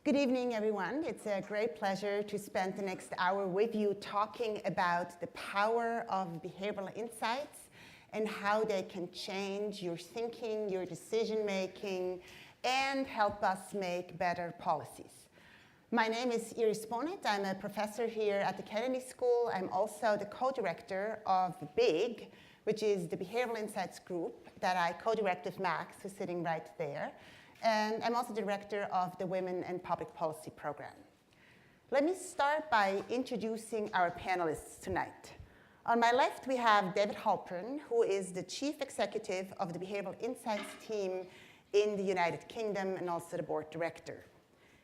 Good evening, everyone. It's a great pleasure to spend the next hour with you talking about the power of behavioral insights and how they can change your thinking, your decision-making, and help us make better policies. My name is Iris Bohnet. I'm a professor here at the Kennedy School. I'm also the co-director of BIG, which is the Behavioral Insights group that I co-direct with Max, who's sitting right there. And I'm also the director of the Women and Public Policy program. Let me start by introducing our panelists tonight. On my left, we have David Halpern, who is the chief executive of the Behavioral Insights team in the United Kingdom and also the board director.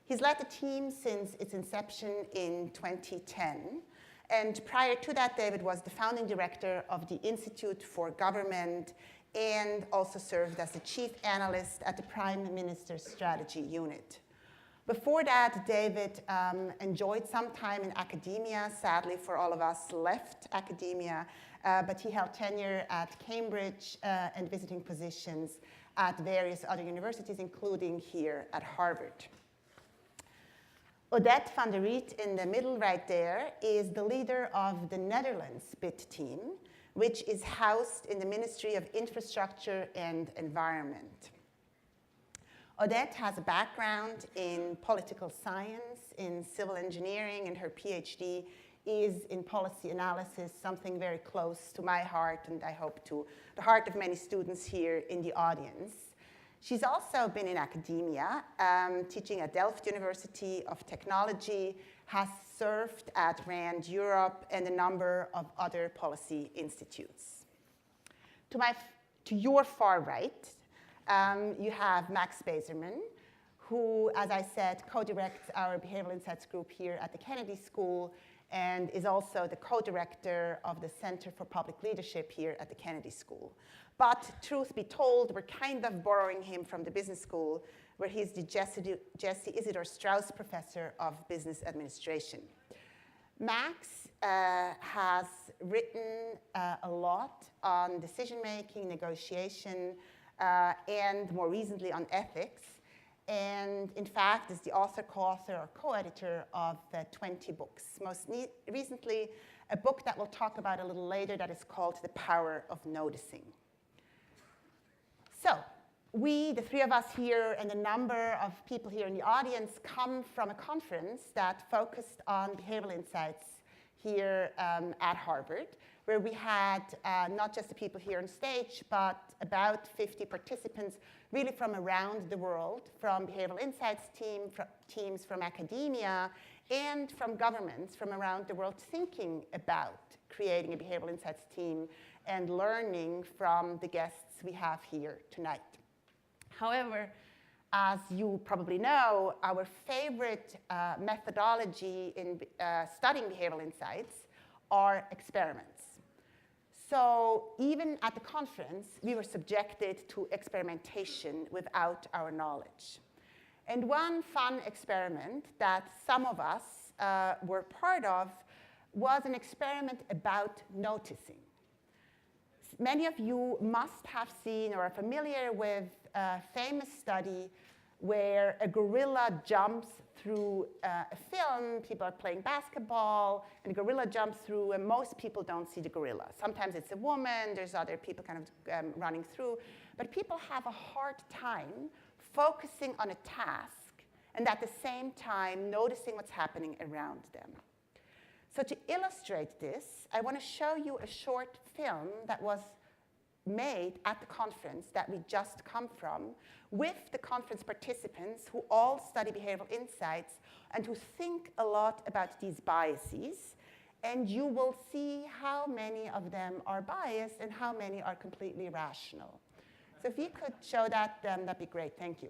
He's led the team since its inception in 2010. And prior to that, David was the founding director of the Institute for Government and also served as the chief analyst at the Prime Minister's Strategy Unit. Before that, David enjoyed some time in academia. Sadly, for all of us, left academia, but he held tenure at Cambridge and visiting positions at various other universities, including here at Harvard. Odette van der Riet, in the middle right there, is the leader of the Netherlands BIT team, which is housed in the Ministry of Infrastructure and Environment. Odette has a background in political science, in civil engineering, and her PhD is in policy analysis, something very close to my heart, and I hope to the heart of many students here in the audience. She's also been in academia, teaching at Delft University of Technology, has served at RAND Europe and a number of other policy institutes. To your far right, you have Max Bazerman, who, as I said, co-directs our Behavioral Insights group here at the Kennedy School and is also the co-director of the Center for Public Leadership here at the Kennedy School. But truth be told, we're kind of borrowing him from the business school, where he's the Jesse Isidore Strauss Professor of Business Administration. Max has written a lot on decision-making, negotiation, and more recently on ethics. And in fact, is the author, co-author, or co-editor of 20 books. Most recently, a book that we'll talk about a little later that is called The Power of Noticing. So, we, the three of us here, and a number of people here in the audience come from a conference that focused on behavioral insights here at Harvard, where we had not just the people here on stage, but about 50 participants really from around the world, from behavioral insights teams from academia, and from governments from around the world thinking about creating a behavioral insights team and learning from the guests we have here tonight. However, as you probably know, our favorite methodology in studying behavioral insights are experiments. So even at the conference, we were subjected to experimentation without our knowledge. And one fun experiment that some of us were part of was an experiment about noticing. Many of you must have seen or are familiar with a famous study where a gorilla jumps through a film. People are playing basketball, and the gorilla jumps through, and most people don't see the gorilla. Sometimes it's a woman, there's other people kind of running through, but people have a hard time focusing on a task and at the same time noticing what's happening around them. So to illustrate this, I want to show you a short film that was made at the conference that we just come from with the conference participants who all study behavioral insights and who think a lot about these biases. And you will see how many of them are biased and how many are completely rational. So if you could show that, that'd be great. Thank you.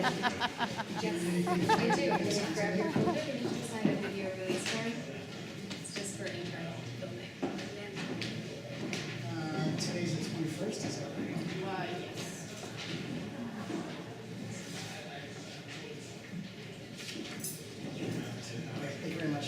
Yes, I do. Just grab your folder and decide a video release form. It's just for internal building. Today's the 21st, is that right? Yes. Thank you very much.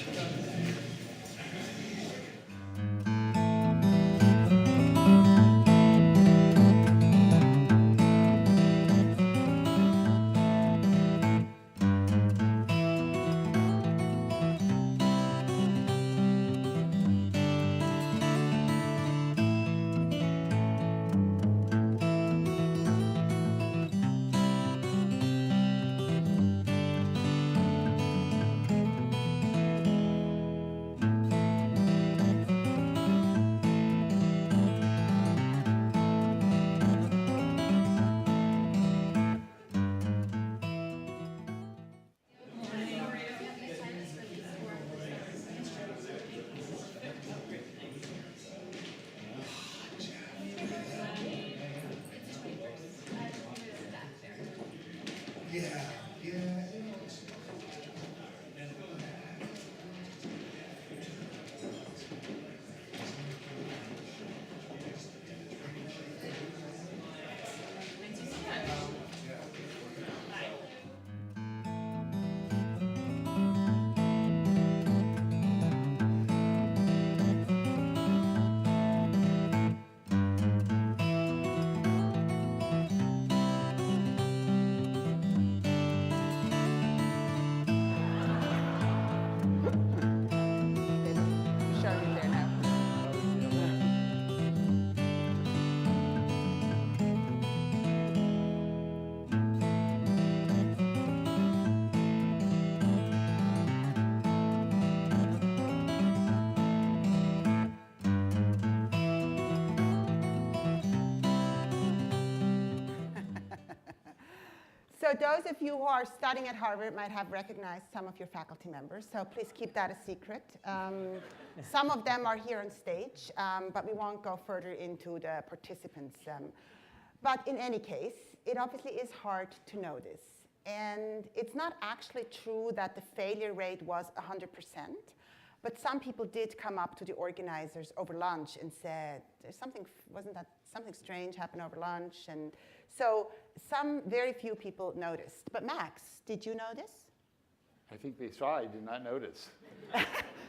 Showing there now. So those of you who are studying at Harvard might have recognized some of your faculty members, so please keep that a secret. Some of them are here on stage, but we won't go further into the participants. But in any case, it obviously is hard to notice. And it's not actually true that the failure rate was 100%, but some people did come up to the organizers over lunch and said, "There's something, wasn't that something strange happened over lunch?" And so very few people noticed. But Max, did you notice? I think they saw. I did not notice.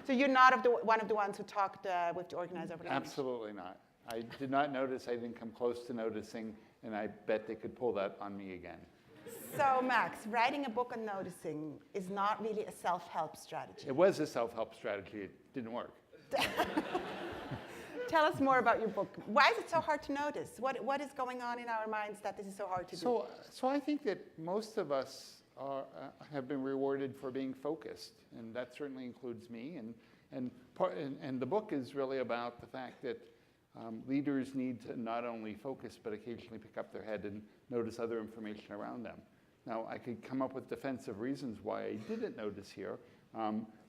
So you're not one of the ones who talked with the organizer over lunch? Absolutely not. I did not notice. I didn't come close to noticing, and I bet they could pull that on me again. So Max, writing a book on noticing is not really a self-help strategy. It was a self-help strategy. It didn't work. Tell us more about your book. Why is it so hard to notice? What is going on in our minds that this is so hard to do? So I think that most of us have been rewarded for being focused, and that certainly includes me. And the book is really about the fact that leaders need to not only focus, but occasionally pick up their head and notice other information around them. Now, I could come up with defensive reasons why I didn't notice here,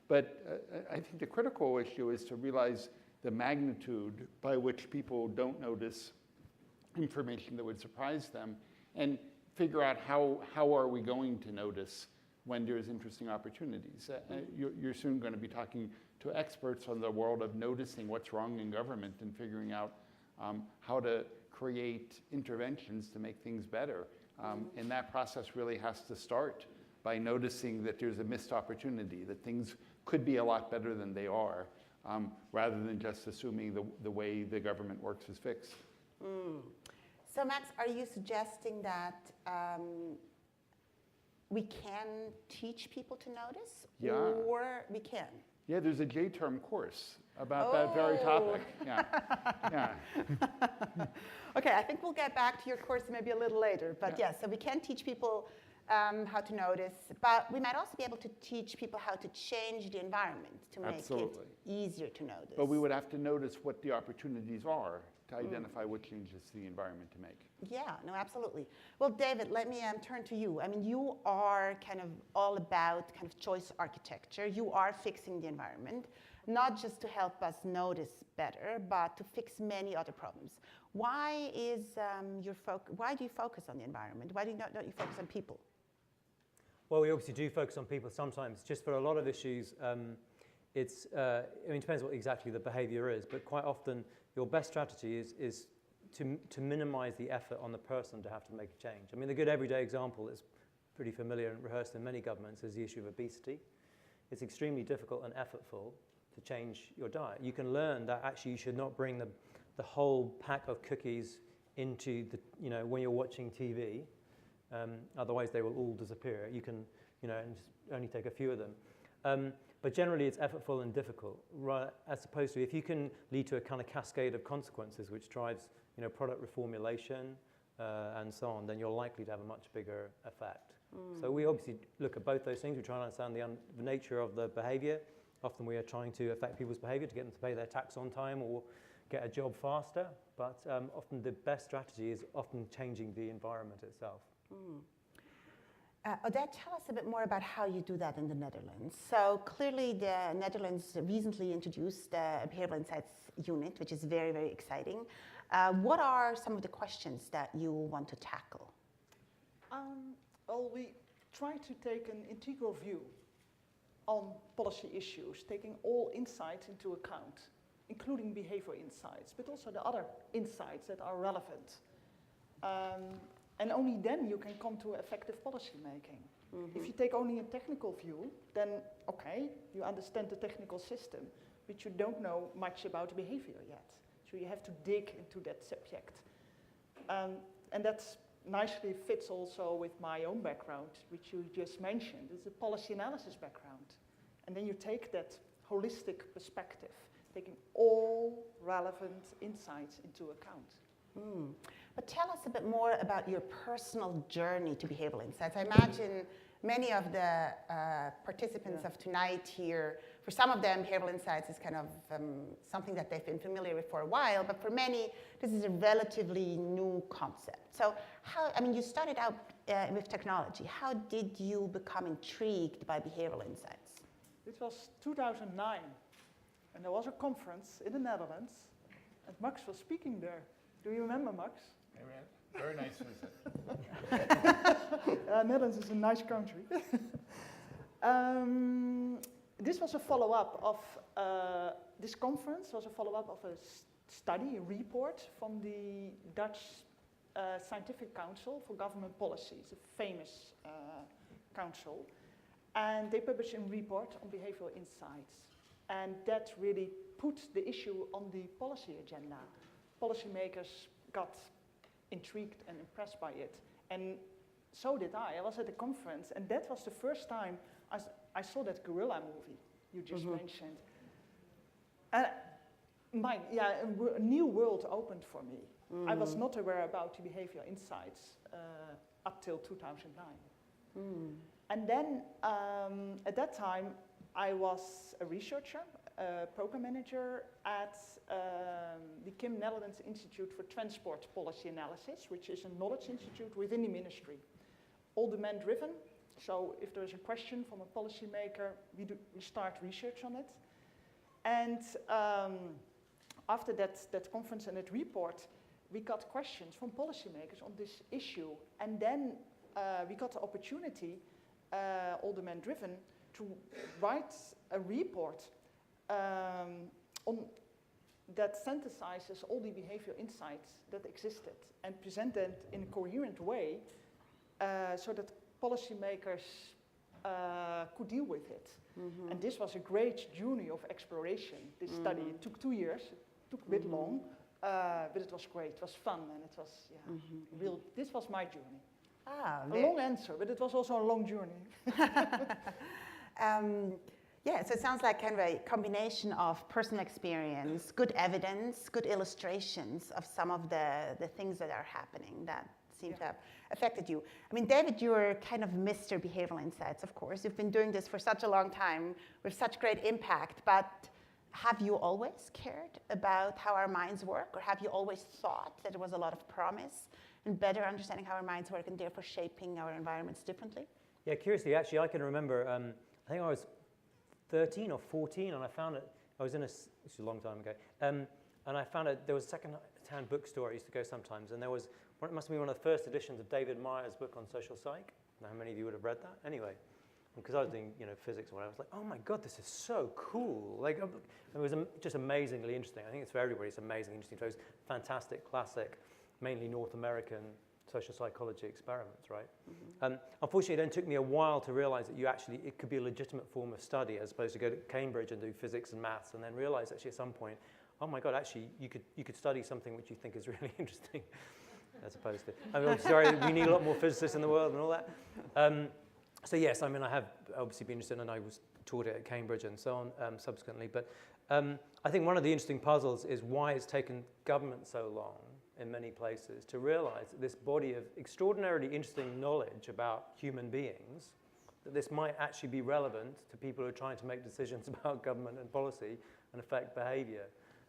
but I think the critical issue is to realize the magnitude by which people don't notice information that would surprise them, and figure out how are we going to notice when there's interesting opportunities. You're soon going to be talking to experts on the world of noticing what's wrong in government and figuring out how to create interventions to make things better. And that process really has to start by noticing that there's a missed opportunity, that things could be a lot better than they are, rather than just assuming the way the government works is fixed. So Max, are you suggesting that we can teach people to notice? Yeah. Or we can? Yeah, there's a J-term course about that very topic. Yeah. Yeah. Okay, I think we'll get back to your course maybe a little later. But yes, so we can teach people how to notice, but we might also be able to teach people how to change the environment to make it easier to notice. But we would have to notice what the opportunities are to identify what changes to the environment to make. Yeah, no, absolutely. Well, David, let me turn to you. I mean, you are kind of all about kind of choice architecture. You are fixing the environment, not just to help us notice better, but to fix many other problems. Why is why do you focus on the environment? Why don't you focus on people? Well, we obviously do focus on people sometimes. Just for a lot of issues, it's, I mean, it depends what exactly the behavior is, but quite often your best strategy is to minimize the effort on the person to have to make a change. I mean, the good everyday example is pretty familiar and rehearsed in many governments is the issue of obesity. It's extremely difficult and effortful to change your diet. You can learn that actually you should not bring the whole pack of cookies into the, when you're watching TV. Otherwise, they will all disappear. You can, and just only take a few of them. But generally, it's effortful and difficult, right, as opposed to if you can lead to a kind of cascade of consequences, which drives, product reformulation and so on, then you're likely to have a much bigger effect. So we obviously look at both those things. We try and understand the nature of the behavior. Often we are trying to affect people's behavior to get them to pay their tax on time or get a job faster. But often the best strategy is often changing the environment itself. Odette, tell us a bit more about how you do that in the Netherlands. So clearly the Netherlands recently introduced the Behavioural Insights unit, which is very, very exciting. What are some of the questions that you want to tackle? Well, we try to take an integral view on policy issues, taking all insights into account, including behavioral insights, but also the other insights that are relevant. And only then you can come to effective policy making. If you take only a technical view, then okay, you understand the technical system, but you don't know much about behavior yet. So you have to dig into that subject. And that's nicely fits also with my own background, which you just mentioned. It's a policy analysis background. And then you take that holistic perspective, taking all relevant insights into account. But tell us a bit more about your personal journey to behavioral insights. I imagine many of the participants of tonight here, for some of them, behavioral insights is kind of something that they've been familiar with for a while, but for many, this is a relatively new concept. So you started out with technology. How did you become intrigued by behavioral insights? It was 2009, and there was a conference in the Netherlands, and Max was speaking there. Do you remember, Max? Very nice visit. Netherlands is a nice country. This was a follow-up of, this conference was a follow-up of a study, a report from the Dutch Scientific Council for Government Policy. It's a famous council. And they published a report on behavioral insights. And that really put the issue on the policy agenda. Policymakers got intrigued and impressed by it. And so did I. I was at the conference, and that was the first time I saw that gorilla movie you just mentioned. And a new world opened for me. I was not aware about the behavioral insights up till 2009. And then at that time, I was a researcher, a program manager at the KIM Netherlands Institute for Transport Policy Analysis, which is a knowledge institute within the ministry. All demand driven, so if there's a question from a policymaker, we start research on it. And after that conference and that report, we got questions from policymakers on this issue. And then we got the opportunity, all demand driven, to write a report on that synthesizes all the behavioral insights that existed and present them in a coherent way so that policymakers could deal with it. And this was a great journey of exploration, this study. It took 2 years, it took a bit long, but it was great, it was fun, and it was, real. This was my journey. A long answer, but it was also a long journey. So it sounds like kind of a combination of personal experience, good evidence, good illustrations of some of the things that are happening that seem to have affected you. I mean, David, you're kind of Mr. Behavioral Insights, of course. You've been doing this for such a long time with such great impact, but have you always cared about how our minds work, or have you always thought that there was a lot of promise in better understanding how our minds work and therefore shaping our environments differently? Yeah, curiously, actually, I can remember, I think I was 13 or 14, and I found it, this is a long time ago, and I found it, there was a second-hand bookstore I used to go sometimes, and there was, it must have been one of the first editions of David Meyer's book on social psych, know how many of you would have read that? Anyway, because I was doing, physics or whatever, I was like, oh my God, this is so cool. Like, it was just amazingly interesting. I think it's for everybody, it's amazingly interesting. So it's fantastic, classic, mainly North American social psychology experiments, right? Mm-hmm. Unfortunately, it then took me a while to realize that it could be a legitimate form of study as opposed to go to Cambridge and do physics and maths, and then realize actually at some point, oh my God, actually you could study something which you think is really interesting, as opposed to, I'm sorry, we need a lot more physicists in the world and all that. So yes, I have obviously been interested, and I was taught it at Cambridge and so on subsequently, but I think one of the interesting puzzles is why it's taken government so long in many places to realize that this body of extraordinarily interesting knowledge about human beings, that this might actually be relevant to people who are trying to make decisions about government and policy and affect behavior.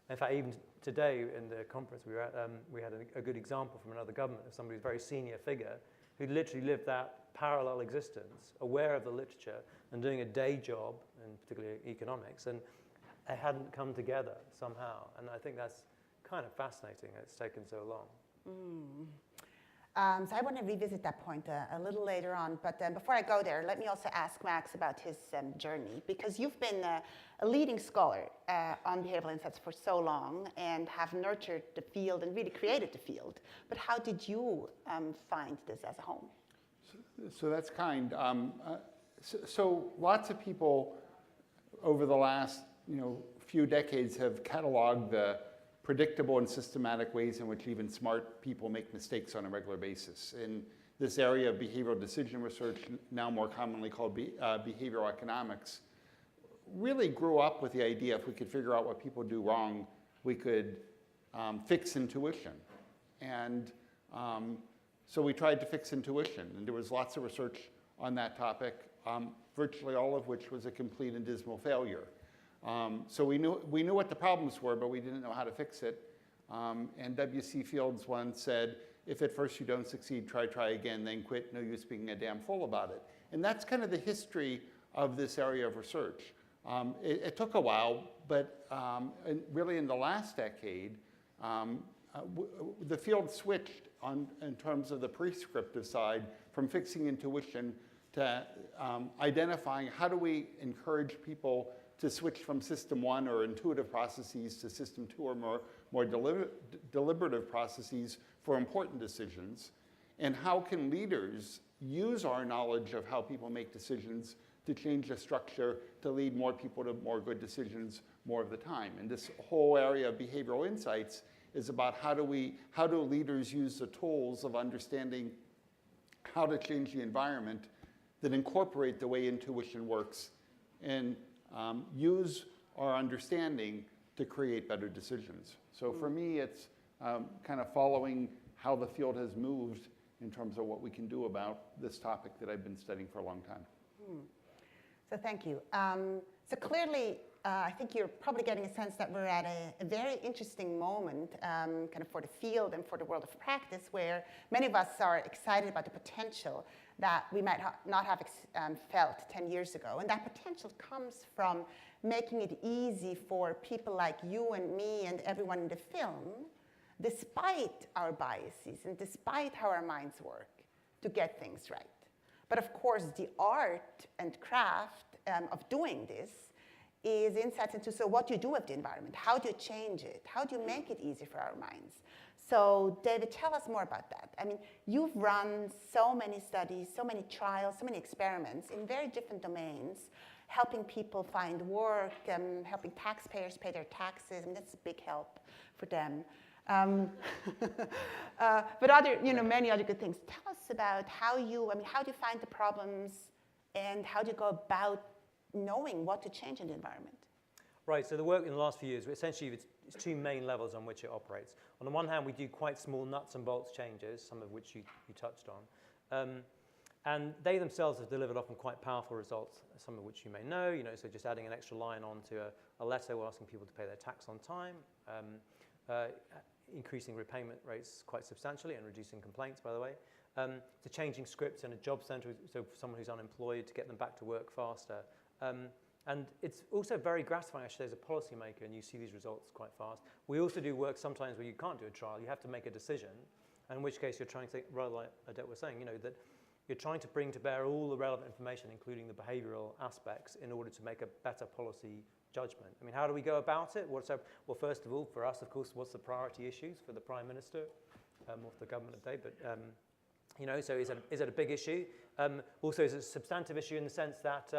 In fact, even today in the conference we were at, we had a good example from another government of somebody who's a very senior figure who literally lived that parallel existence, aware of the literature and doing a day job, in particularly economics, and it hadn't come together somehow. And I think that's kind of fascinating that it's taken so long. So I want to revisit that point a little later on, but before I go there, let me also ask Max about his journey, because you've been a leading scholar on behavioral insights for so long and have nurtured the field and really created the field. But how did you find this as a home? So that's kind. So lots of people over the last few decades have cataloged the predictable and systematic ways in which even smart people make mistakes on a regular basis. In this area of behavioral decision research, now more commonly called behavioral economics, really grew up with the idea if we could figure out what people do wrong, we could fix intuition. And so we tried to fix intuition, and there was lots of research on that topic, virtually all of which was a complete and dismal failure. So we knew what the problems were, but we didn't know how to fix it. And W.C. Fields once said, if at first you don't succeed, try again, then quit, no use being a damn fool about it. And that's kind of the history of this area of research. It took a while, but really in the last decade, the field switched in terms of the prescriptive side from fixing intuition to identifying how do we encourage people to switch from system one or intuitive processes to system two or more deliberative processes for important decisions, and how can leaders use our knowledge of how people make decisions to change the structure to lead more people to more good decisions more of the time. And this whole area of behavioral insights is about how do leaders use the tools of understanding how to change the environment that incorporate the way intuition works and use our understanding to create better decisions. So for me, it's kind of following how the field has moved in terms of what we can do about this topic that I've been studying for a long time. So thank you. So clearly, I think you're probably getting a sense that we're at a very interesting moment kind of for the field and for the world of practice, where many of us are excited about the potential that we might not have felt 10 years ago. And that potential comes from making it easy for people like you and me and everyone in the film, despite our biases and despite how our minds work, to get things right. But of course, the art and craft of doing this is insights into, so what do you do with the environment? How do you change it? How do you make it easy for our minds? So David, tell us more about that. I mean, you've run so many studies, so many trials, so many experiments in very different domains, helping people find work, helping taxpayers pay their taxes. I mean, that's a big help for them. But many other good things. Tell us about how do you find the problems and how do you go about knowing what to change in the environment? Right, so the work in the last few years, essentially it's two main levels on which it operates. On the one hand, we do quite small nuts and bolts changes, some of which you touched on. And they themselves have delivered often quite powerful results, some of which you may know, so just adding an extra line onto a letter asking people to pay their tax on time, increasing repayment rates quite substantially and reducing complaints, by the way, to changing scripts in a job center, so for someone who's unemployed, to get them back to work faster. And it's also very gratifying, actually, as a policymaker, and you see these results quite fast. We also do work sometimes where you can't do a trial. You have to make a decision, in which case you're trying to think, rather like Odette was saying, that You're trying to bring to bear all the relevant information, including the behavioural aspects, in order to make a better policy judgment. I mean, how do we go about it? Well, first of all, for us, of course, what's the priority issues for the Prime Minister or for the government of the day? But, so is it a big issue? Also, is it a substantive issue in the sense that,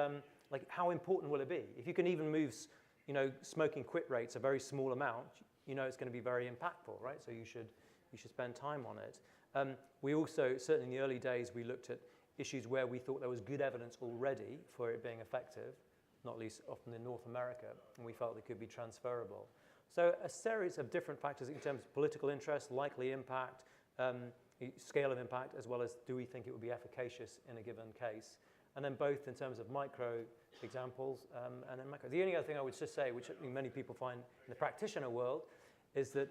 like, how important will it be? If you can even move, smoking quit rates a very small amount, it's going to be very impactful, right? So you should spend time on it. We also, certainly in the early days, we looked at issues where we thought there was good evidence already for it being effective, not least often in North America, and we felt they could be transferable. So a series of different factors in terms of political interest, likely impact, scale of impact, as well as do we think it would be efficacious in a given case, and then both in terms of micro examples and then macro. The only other thing I would just say, which I think many people find in the practitioner world, is that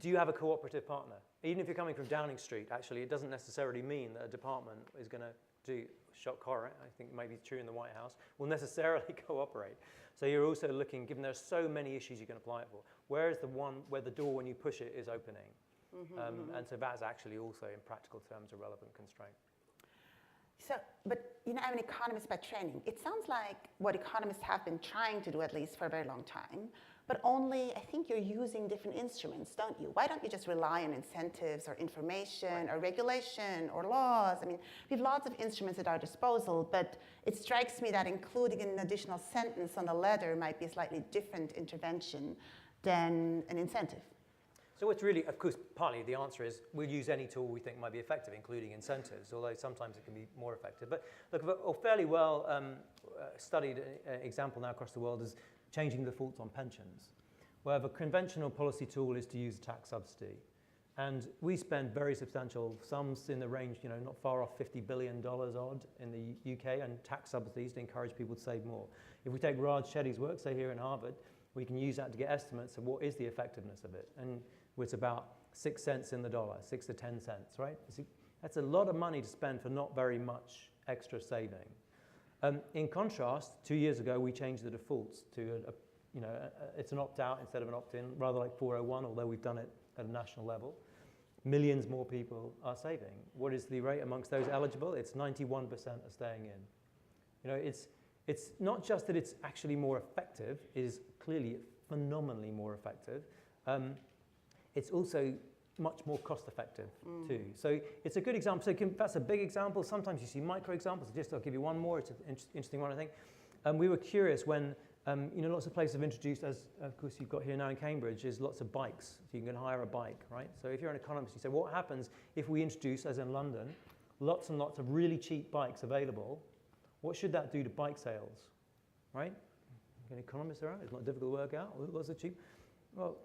do you have a cooperative partner? Even if you're coming from Downing Street, actually, it doesn't necessarily mean that a department is going to do, shock horror, I think it may be true in the White House, will necessarily cooperate. So you're also looking, given there are so many issues you can apply it for, where is the one where the door, when you push it, is opening? And so that's actually also, in practical terms, a relevant constraint. So, but I'm an economist by training. It sounds like what economists have been trying to do, at least for a very long time, but only I think you're using different instruments, don't you? Why don't you just rely on incentives or information or regulation or laws? I mean, we have lots of instruments at our disposal, but it strikes me that including an additional sentence on the letter might be a slightly different intervention than an incentive. So it's really, of course, partly the answer is we'll use any tool we think might be effective, including incentives, although sometimes it can be more effective. But look, a fairly well studied example now across the world is changing the defaults on pensions, where the conventional policy tool is to use a tax subsidy. And we spend very substantial sums in the range, not far off $50 billion odd in the UK, and tax subsidies to encourage people to save more. If we take Raj Shetty's work, say here in Harvard, we can use that to get estimates of what is the effectiveness of it. And it's about 6 cents in the dollar, 6 to 10 cents, right? That's a lot of money to spend for not very much extra saving. In contrast, 2 years ago, we changed the defaults to, it's an opt-out instead of an opt-in, rather like 401, although we've done it at a national level. Millions more people are saving. What is the rate amongst those eligible? It's 91% are staying in. It's not just that it's actually more effective, it is clearly phenomenally more effective. It's also much more cost-effective too. So it's a good example. So that's a big example. Sometimes you see micro examples. I'll give you one more. It's an interesting one, I think. We were curious when, lots of places have introduced, as of course you've got here now in Cambridge, is lots of bikes. So you can hire a bike, right? So if you're an economist, you say, what happens if we introduce, as in London, lots and lots of really cheap bikes available? What should that do to bike sales, right? An economist around, it's not difficult to work out. Lots of cheap. Well,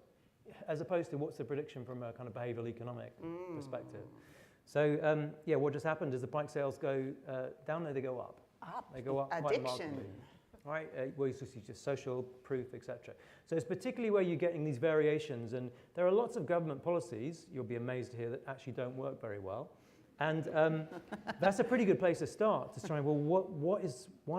as opposed to what's the prediction from a kind of behavioural economic perspective. So, what just happened is the bike sales go down, they go up. They go up quite remarkably. Right? Well, you see just social proof, etc. So it's particularly where you're getting these variations, and there are lots of government policies, you'll be amazed to hear, that actually don't work very well. And that's a pretty good place to start, to try, why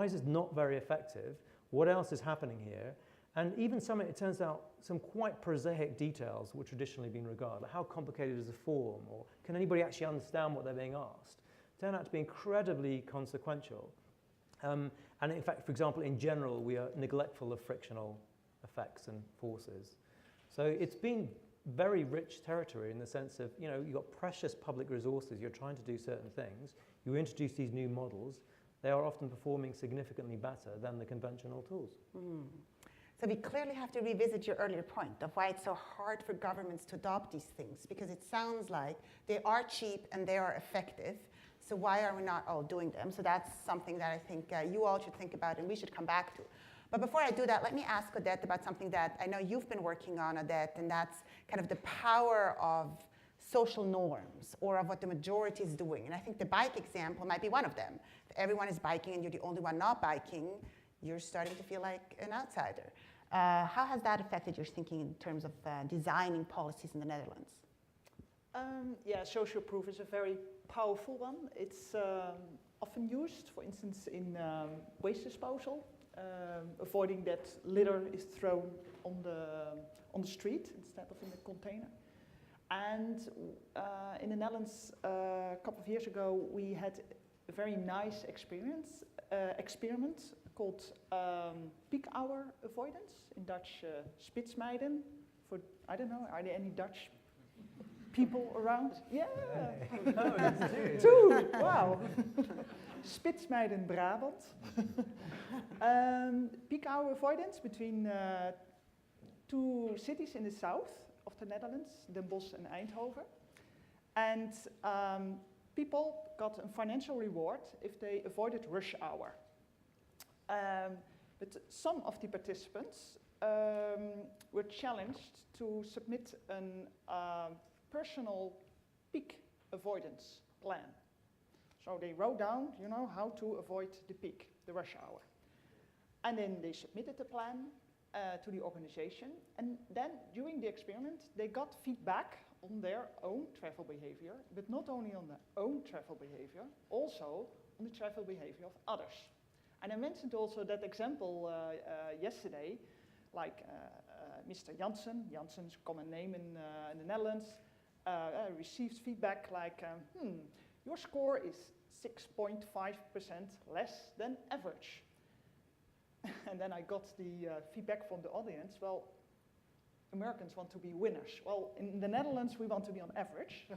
is this not very effective? What else is happening here? And even it turns out, some quite prosaic details were traditionally been regarded. Like how complicated is a form, or can anybody actually understand what they're being asked? Turn out to be incredibly consequential. And in fact, for example, in general, we are neglectful of frictional effects and forces. So it's been very rich territory in the sense of, you've got precious public resources, you're trying to do certain things, you introduce these new models, they are often performing significantly better than the conventional tools. So we clearly have to revisit your earlier point of why it's so hard for governments to adopt these things, because it sounds like they are cheap and they are effective. So why are we not all doing them? So that's something that I think you all should think about and we should come back to. But before I do that, let me ask Odette about something that I know you've been working on, Odette, and that's kind of the power of social norms or of what the majority is doing. And I think the bike example might be one of them. If everyone is biking and you're the only one not biking, you're starting to feel like an outsider. How has that affected your thinking in terms of designing policies in the Netherlands? Social proof is a very powerful one. It's often used, for instance, in waste disposal, avoiding that litter is thrown on the street instead of in the container. And in the Netherlands, a couple of years ago, we had a very nice experiment called peak hour avoidance, in Dutch spitsmijden. For, I don't know, are there any Dutch people around? Yeah. Two, wow. Spitsmijden Brabant. Peak hour avoidance between two cities in the south of the Netherlands, Den Bosch and Eindhoven. And people got a financial reward if they avoided rush hour. But some of the participants were challenged to submit a personal peak avoidance plan. So they wrote down, you know, how to avoid the peak, the rush hour. And then they submitted the plan to the organization. And then during the experiment, they got feedback on their own travel behavior, but not only on their own travel behavior, also on the travel behavior of others. And I mentioned also that example yesterday, like Mr. Janssen, Janssen's a common name in the Netherlands, received feedback like, your score is 6.5% less than average. And then I got the feedback from the audience, well, Americans want to be winners. Well, in the Netherlands, we want to be on average.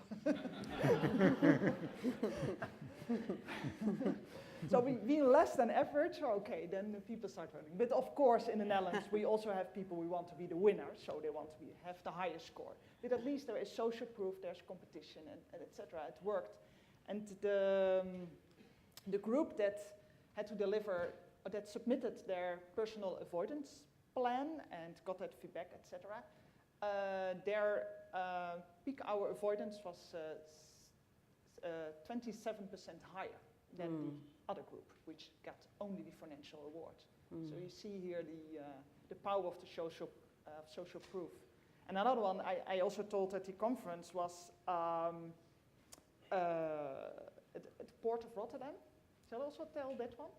So being less than average, okay, then the people start voting. But of course, in the Netherlands, we also have people who want to be the winner, so they want to have the highest score. But at least there is social proof, there's competition, and etc. It worked. And the group that had to deliver, that submitted their personal avoidance plan and got that feedback, etc. Their peak hour avoidance was 27% higher than the other group, which got only the financial reward. So you see here the power of the social proof. And another one I also told at the conference was at the Port of Rotterdam. Shall I also tell that one?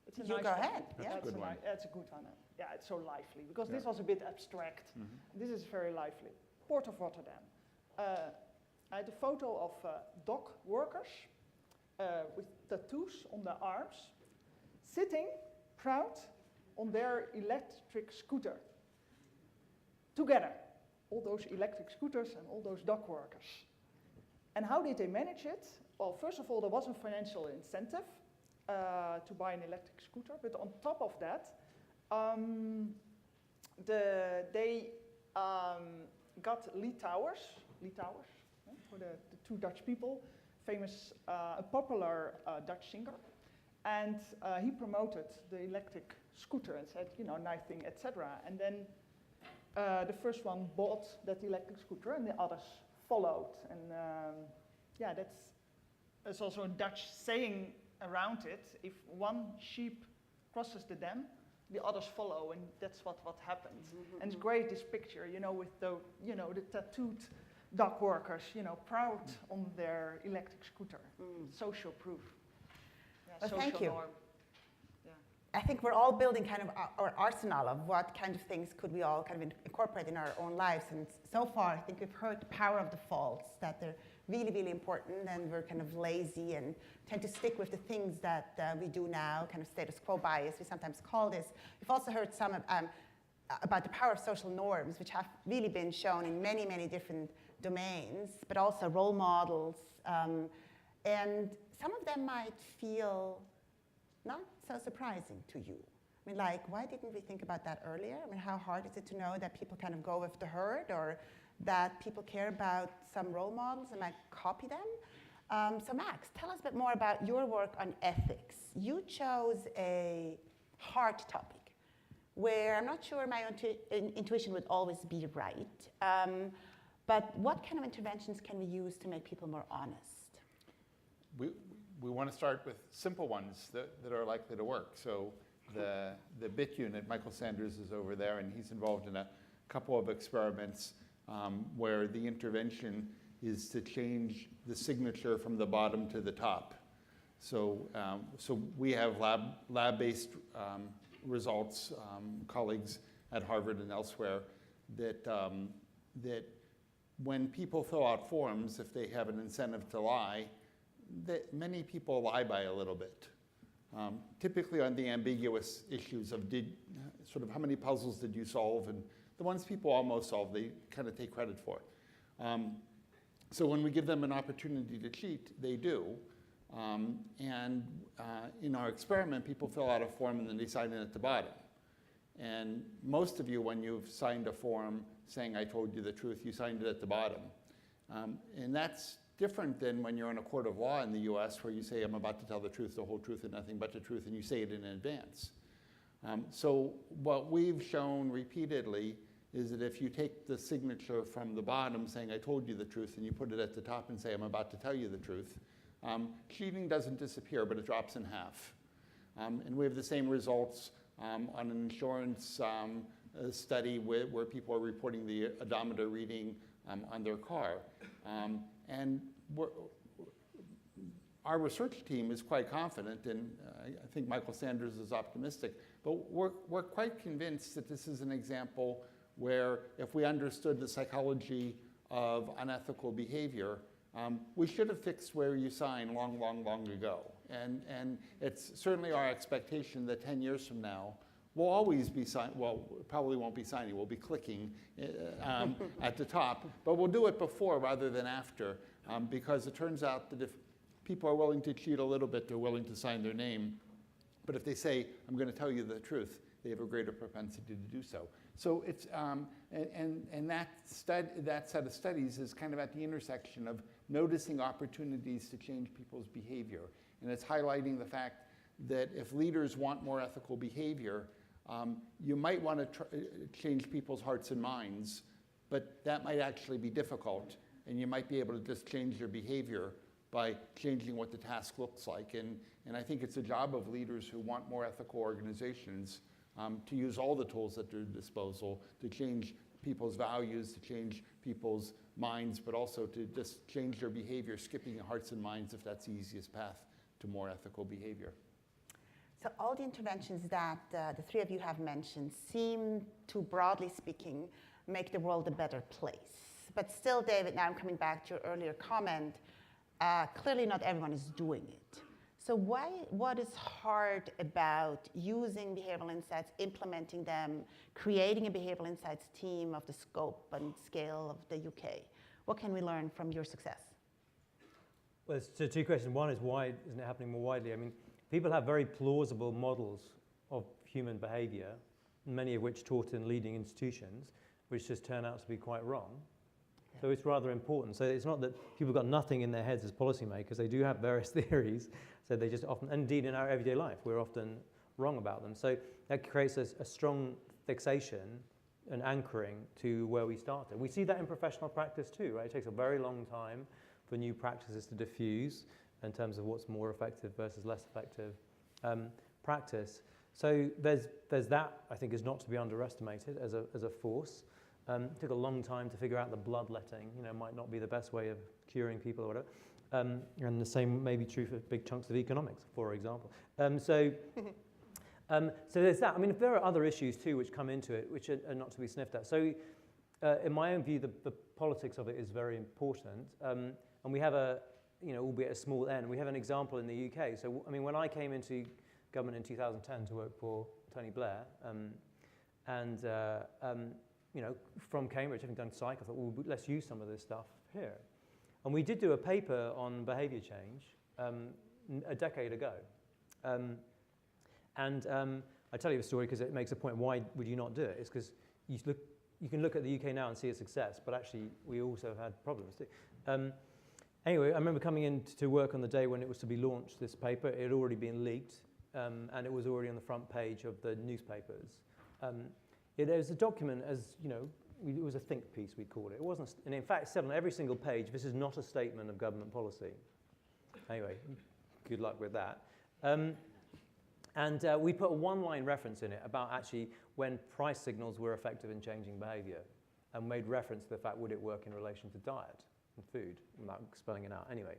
It's a You nice go one. ahead. That's Yeah. a good one. That's a good one. Yeah, it's so lively, because this Yeah. was a bit abstract. This is very lively. Port of Rotterdam. I had a photo of dock workers with tattoos on their arms, sitting proud on their electric scooter. Together, all those electric scooters and all those dock workers. And how did they manage it? Well, first of all, there was a financial incentive to buy an electric scooter, but on top of that, they got Lee Towers, for the two Dutch people, famous, a popular Dutch singer, and he promoted the electric scooter and said, you know, nice thing, etc. And then the first one bought that electric scooter, and the others followed. And yeah, there's also a Dutch saying around it: if one sheep crosses the dam, the others follow, and that's what happened. And it's great, this picture, you know, with the tattooed dock workers, you know, proud on their electric scooter. Social proof. Yeah, Well, social thank you. norm. I think we're all building kind of our arsenal of what kind of things could we all kind of incorporate in our own lives. And so far, I think we've heard the power of defaults, that they're really, really important, and we're kind of lazy and tend to stick with the things that we do now, kind of status quo bias, we sometimes call this. We've also heard some about the power of social norms, which have really been shown in many, many different domains, but also role models. And some of them might feel not so surprising to you. I mean, like, why didn't we think about that earlier? I mean, how hard is it to know that people kind of go with the herd, or that people care about some role models and might copy them? So Max, tell us a bit more about your work on ethics. You chose a hard topic, where I'm not sure my intuition would always be right, but what kind of interventions can we use to make people more honest? We want to start with simple ones that are likely to work. So the BIT unit, Michael Sanders is over there, and he's involved in a couple of experiments where the intervention is to change the signature from the bottom to the top. So we have lab-based results, colleagues at Harvard and elsewhere, that when people fill out forms, if they have an incentive to lie, many people lie by a little bit. Typically on the ambiguous issues of sort of how many puzzles did you solve, and the ones people almost solve, they kind of take credit for. So when we give them an opportunity to cheat, they do. In our experiment, people fill out a form and then they sign in at the bottom. And most of you, when you've signed a form saying I told you the truth, you signed it at the bottom. And that's different than when you're in a court of law in the US where you say I'm about to tell the truth, the whole truth, and nothing but the truth, and you say it in advance. So what we've shown repeatedly is that if you take the signature from the bottom saying I told you the truth and you put it at the top and say I'm about to tell you the truth, cheating doesn't disappear, but it drops in half. And we have the same results on an insurance study where people are reporting the odometer reading on their car. And our research team is quite confident, and I think Michael Sanders is optimistic, but we're quite convinced that this is an example where if we understood the psychology of unethical behavior, we should have fixed where you sign long, long, long ago. And it's certainly our expectation that 10 years from now, we'll always be signing, well, probably won't be signing, we'll be clicking at the top, but we'll do it before rather than after, because it turns out that if people are willing to cheat a little bit, they're willing to sign their name. But if they say, I'm going to tell you the truth, they have a greater propensity to do so. So it's, and that set of studies is kind of at the intersection of noticing opportunities to change people's behavior. And it's highlighting the fact that if leaders want more ethical behavior, you might want to change people's hearts and minds, but that might actually be difficult. And you might be able to just change your behavior by changing what the task looks like. And I think it's a job of leaders who want more ethical organizations to use all the tools at their disposal to change people's values, to change people's minds, but also to just change their behavior, skipping hearts and minds if that's the easiest path to more ethical behavior. So all the interventions that the three of you have mentioned seem to, broadly speaking, make the world a better place. But still, David, now I'm coming back to your earlier comment, clearly not everyone is doing it. So what is hard about using behavioral insights, implementing them, creating a behavioral insights team of the scope and scale of the UK? What can we learn from your success? Well, so two questions. One is why isn't it happening more widely? I mean, people have very plausible models of human behavior, many of which taught in leading institutions, which just turn out to be quite wrong. Yeah. So it's rather important. So it's not that people have got nothing in their heads as policymakers. They do have various theories. So they just often, and indeed in our everyday life, we're often wrong about them. So that creates a strong fixation and anchoring to where we started. We see that in professional practice too, right? It takes a very long time for new practices to diffuse in terms of what's more effective versus less effective practice. So there's that, I think, is not to be underestimated as a force. It took a long time to figure out the bloodletting, might not be the best way of curing people or whatever. And the same may be true for big chunks of economics, for example. So there's that. I mean, there are other issues too which come into it, which are not to be sniffed at. So in my own view, the politics of it is very important. And we have albeit a small n, we have an example in the UK. So, I mean, when I came into government in 2010 to work for Tony Blair, from Cambridge, having done psych, I thought, well, let's use some of this stuff here. And we did do a paper on behavior change a decade ago. I tell you a story because it makes a point. Why would you not do it? It's because you can look at the UK now and see a success, but actually we also have had problems too. Anyway, I remember coming in to work on the day when it was to be launched, this paper. It had already been leaked, and it was already on the front page of the newspapers. There was a document, it was a think piece, we called it. It wasn't, and in fact, it said on every single page, this is not a statement of government policy. Anyway, good luck with that. We put a one-line reference in it about actually when price signals were effective in changing behavior, and made reference to the fact, would it work in relation to diet and food, without spelling it out anyway.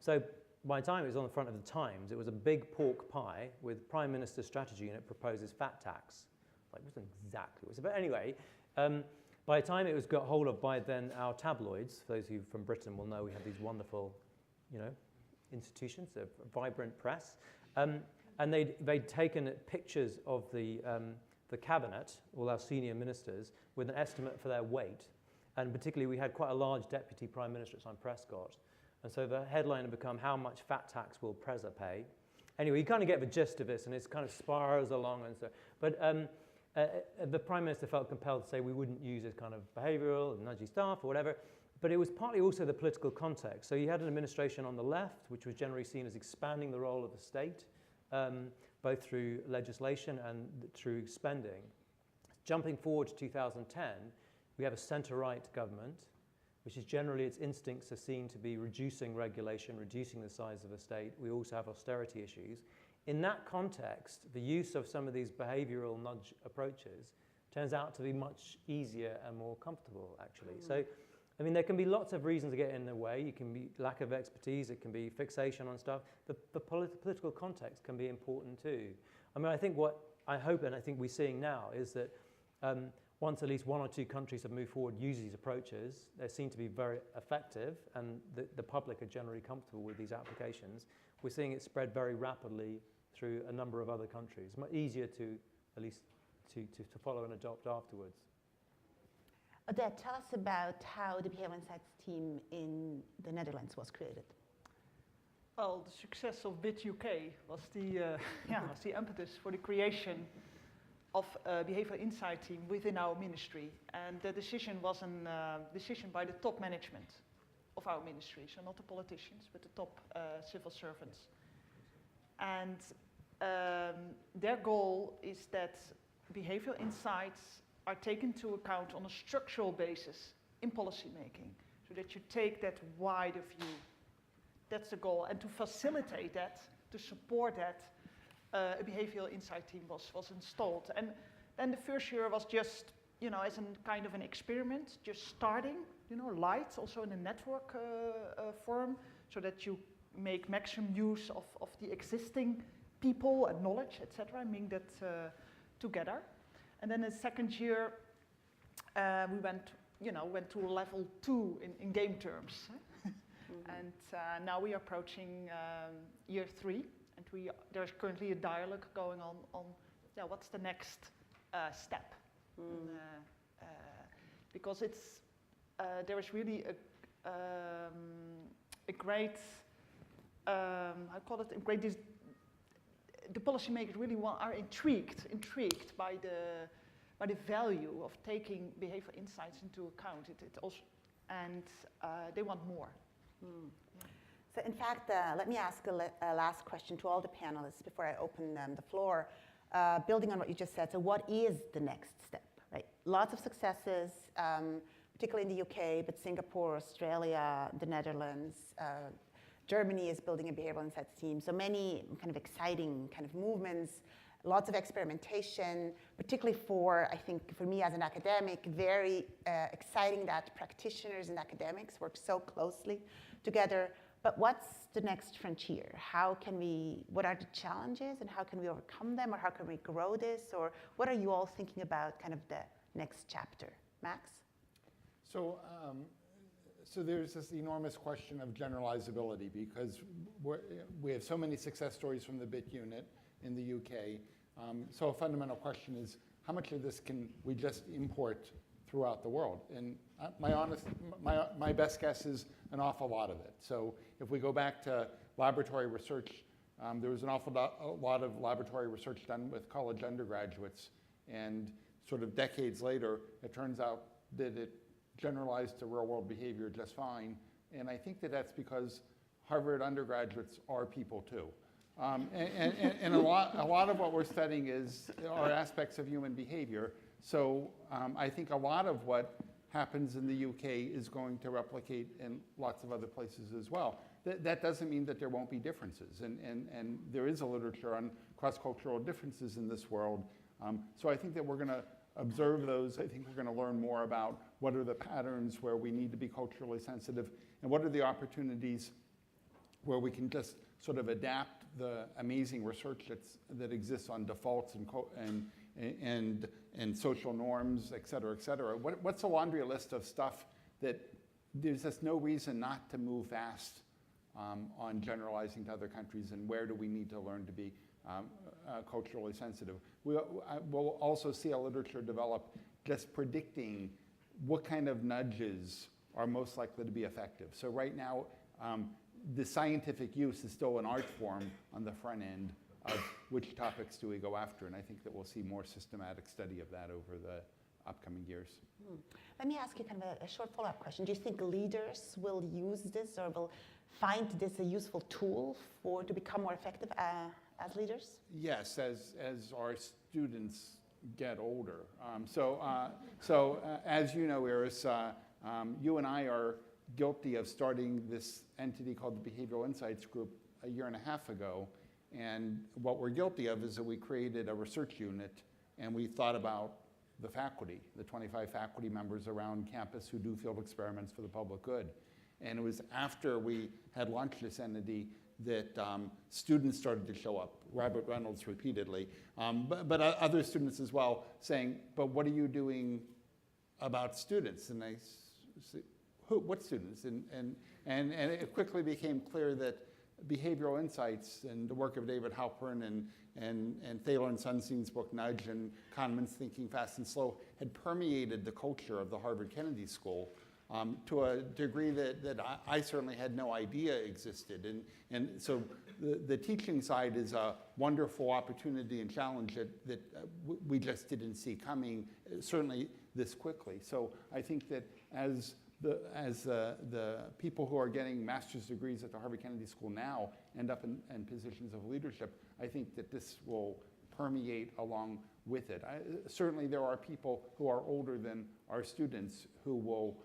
So by the time it was on the front of the Times, it was a big pork pie with Prime Minister's strategy, and it proposes fat tax. Like, it wasn't exactly what it was, but anyway, By the time it was got hold of by then our tabloids, for those of you from Britain will know we have these wonderful, institutions, a vibrant press, and they'd taken pictures of the cabinet, all our senior ministers, with an estimate for their weight, and particularly we had quite a large deputy prime minister at the time, Prescott, and so the headline had become, how much fat tax will Preza pay? Anyway, you kind of get the gist of this, and it kind of spirals along and so. But the Prime Minister felt compelled to say we wouldn't use this kind of behavioural and nudgy stuff or whatever, but it was partly also the political context. So you had an administration on the left, which was generally seen as expanding the role of the state, both through legislation and through spending. Jumping forward to 2010, we have a centre-right government, which is generally its instincts are seen to be reducing regulation, reducing the size of the state. We also have austerity issues. In that context, the use of some of these behavioural nudge approaches turns out to be much easier and more comfortable, actually. So, I mean, there can be lots of reasons to get in the way. It can be lack of expertise. It can be fixation on stuff. The political context can be important too. I mean, I think what I hope and I think we're seeing now is that once at least one or two countries have moved forward using these approaches, they seem to be very effective, and the public are generally comfortable with these applications. We're seeing it spread very rapidly through a number of other countries. It's much easier to at least to follow and adopt afterwards. Odette, tell us about how the Behavioural Insights team in the Netherlands was created. Well, the success of BIT UK was the impetus for the creation of a behavioural insight team within our ministry. And the decision was a decision by the top management of our ministry, so not the politicians, but the top civil servants. And their goal is that behavioural insights are taken into account on a structural basis in policy making, so that you take that wider view. That's the goal. And to facilitate that, to support that, a behavioural insight team was installed. And then the first year was just, as a kind of an experiment, just starting, light, also in a network form, so that you make maximum use of the existing people and knowledge, etc., and bring that together. And then the second year, we went to level 2 in game terms. And now we are approaching year 3. And there's currently a dialogue going on what's the next step, because there is really a great the policymakers really are intrigued by the value of taking behavioral insights into account. It also, and they want more. So in fact, let me ask a last question to all the panelists before I open the floor. Building on what you just said, so what is the next step, right? Lots of successes, particularly in the UK, but Singapore, Australia, the Netherlands, Germany is building a behavioral insights team. So many kind of exciting kind of movements, lots of experimentation, particularly I think for me as an academic, very exciting that practitioners and academics work so closely together. But what's the next frontier? What are the challenges and how can we overcome them, or how can we grow this? Or what are you all thinking about kind of the next chapter? Max? So there's this enormous question of generalizability, because we have so many success stories from the BIT unit in the UK. So a fundamental question is, how much of this can we just import throughout the world? And my best guess is an awful lot of it. So if we go back to laboratory research, there was an awful lot of laboratory research done with college undergraduates, and sort of decades later, it turns out that it generalized to real-world behavior just fine. And I think that that's because Harvard undergraduates are people too. And a lot of what we're studying are aspects of human behavior. So I think a lot of what happens in the UK is going to replicate in lots of other places as well. That doesn't mean that there won't be differences. And there is a literature on cross-cultural differences in this world. So I think that we're going to observe those. I think we're going to learn more about what are the patterns where we need to be culturally sensitive, and what are the opportunities where we can just sort of adapt the amazing research that exists on defaults and social norms, et cetera, et cetera. What's a laundry list of stuff that there's just no reason not to move fast on generalizing to other countries, and where do we need to learn to be culturally sensitive? We'll also see a literature develop just predicting what kind of nudges are most likely to be effective. So right now, the scientific use is still an art form on the front end of which topics do we go after, and I think that we'll see more systematic study of that over the upcoming years. Let me ask you kind of a short follow-up question. Do you think leaders will use this or will find this a useful tool to become more effective as leaders? Yes, as our students get older. As you know, Iris, you and I are guilty of starting this entity called the Behavioral Insights Group a year and a half ago. And what we're guilty of is that we created a research unit, and we thought about the faculty, the 25 faculty members around campus who do field experiments for the public good. And it was after we had launched this entity that students started to show up, Robert Reynolds repeatedly, but other students as well, saying, but what are you doing about students? And I said, what students? And it quickly became clear that behavioral insights and the work of David Halpern and Thaler and Sunstein's book Nudge and Kahneman's Thinking Fast and Slow had permeated the culture of the Harvard Kennedy School to a degree that I certainly had no idea existed. And so the teaching side is a wonderful opportunity and challenge that we just didn't see coming, certainly this quickly. So I think that as the people who are getting master's degrees at the Harvard Kennedy School now end up in positions of leadership, I think that this will permeate along with it. Certainly there are people who are older than our students who will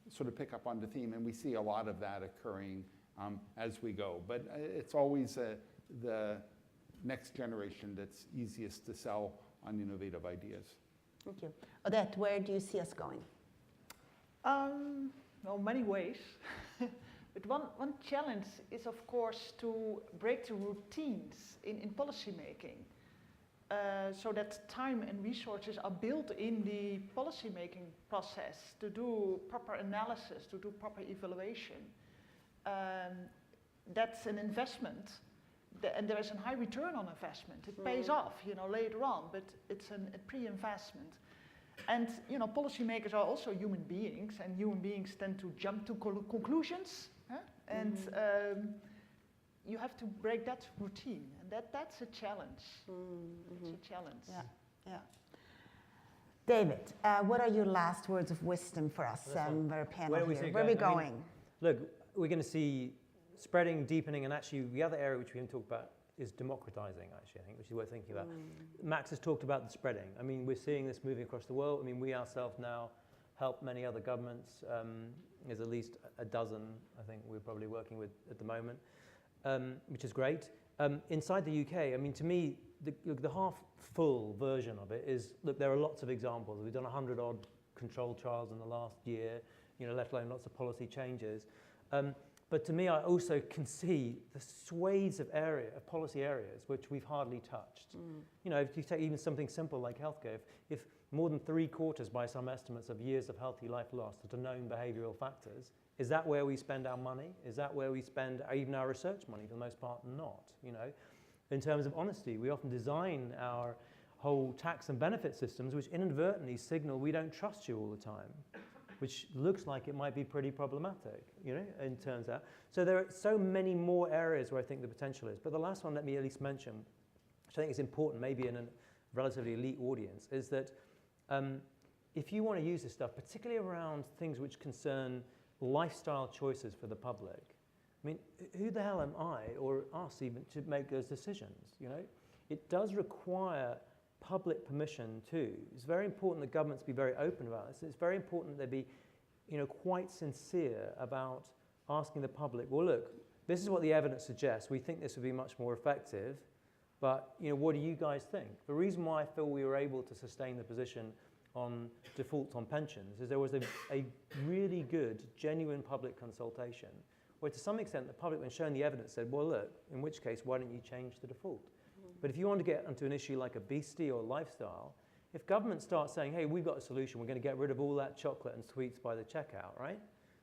sort of pick up on the theme, and we see a lot of that occurring as we go. But it's always the next generation that's easiest to sell on innovative ideas. Thank you. Odette, where do you see us going? Well, many ways. But one challenge is, of course, to break the routines in policy making, so that time and resources are built in the policy making process to do proper analysis, to do proper evaluation. That's an investment, and there is a high return on investment. It pays off, later on, but it's a pre-investment. And policymakers are also human beings, and human beings tend to jump to conclusions, and you have to break that routine, and that's a challenge. It's a challenge. Yeah. David, what are your last words of wisdom for us, our panel here? Where are we going? Look, we're going to see spreading, deepening, and actually the other area which we haven't talked about is democratizing, actually, I think, which is worth thinking about. Max has talked about the spreading. I mean, we're seeing this moving across the world. I mean, we ourselves now help many other governments. There's at least a dozen, I think, we're probably working with at the moment, which is great. Inside the UK, I mean, to me, the half-full version of it is, look, there are lots of examples. We've done 100-odd controlled trials in the last year, let alone lots of policy changes. But to me, I also can see the swathes of policy areas which we've hardly touched. If you take even something simple like healthcare, if more than 3/4 by some estimates of years of healthy life lost are to known behavioural factors, is that where we spend our money? Is that where we spend even our research money? For the most part, not. In terms of honesty, we often design our whole tax and benefit systems which inadvertently signal we don't trust you all the time, which looks like it might be pretty problematic, it turns out. So there are so many more areas where I think the potential is. But the last one, let me at least mention, which I think is important, maybe in a relatively elite audience, is that if you want to use this stuff, particularly around things which concern lifestyle choices for the public, I mean, who the hell am I, or us even, to make those decisions, It does require public permission too. It's very important that governments be very open about this. It's very important that they be, quite sincere about asking the public, well, look, this is what the evidence suggests. We think this would be much more effective, but what do you guys think? The reason why I feel we were able to sustain the position on defaults on pensions is there was a really good, genuine public consultation where to some extent the public, when shown the evidence, said, well, look, in which case, why don't you change the default? But if you want to get onto an issue like obesity or lifestyle, if government starts saying, hey, we've got a solution, we're going to get rid of all that chocolate and sweets by the checkout, right?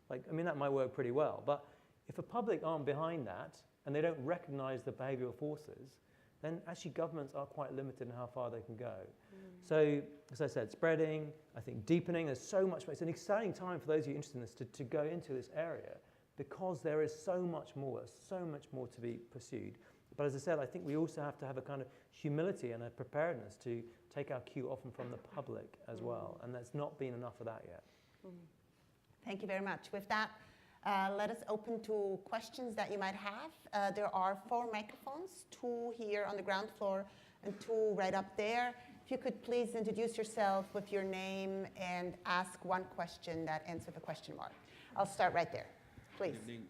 Like, I mean, that might work pretty well. But if the public aren't behind that and they don't recognize the behavioral forces, then actually governments are quite limited in how far they can go. So, as I said, spreading, I think deepening, there's so much more. It's an exciting time for those of you interested in this to go into this area because there is so much more to be pursued. But as I said, I think we also have to have a kind of humility and a preparedness to take our cue often from the public as well. And there's not been enough of that yet. Thank you very much. With that, let us open to questions that you might have. There are 4 microphones, 2 here on the ground floor and 2 right up there. If you could please introduce yourself with your name and ask one question that ends with a question mark. I'll start right there, please. Good evening.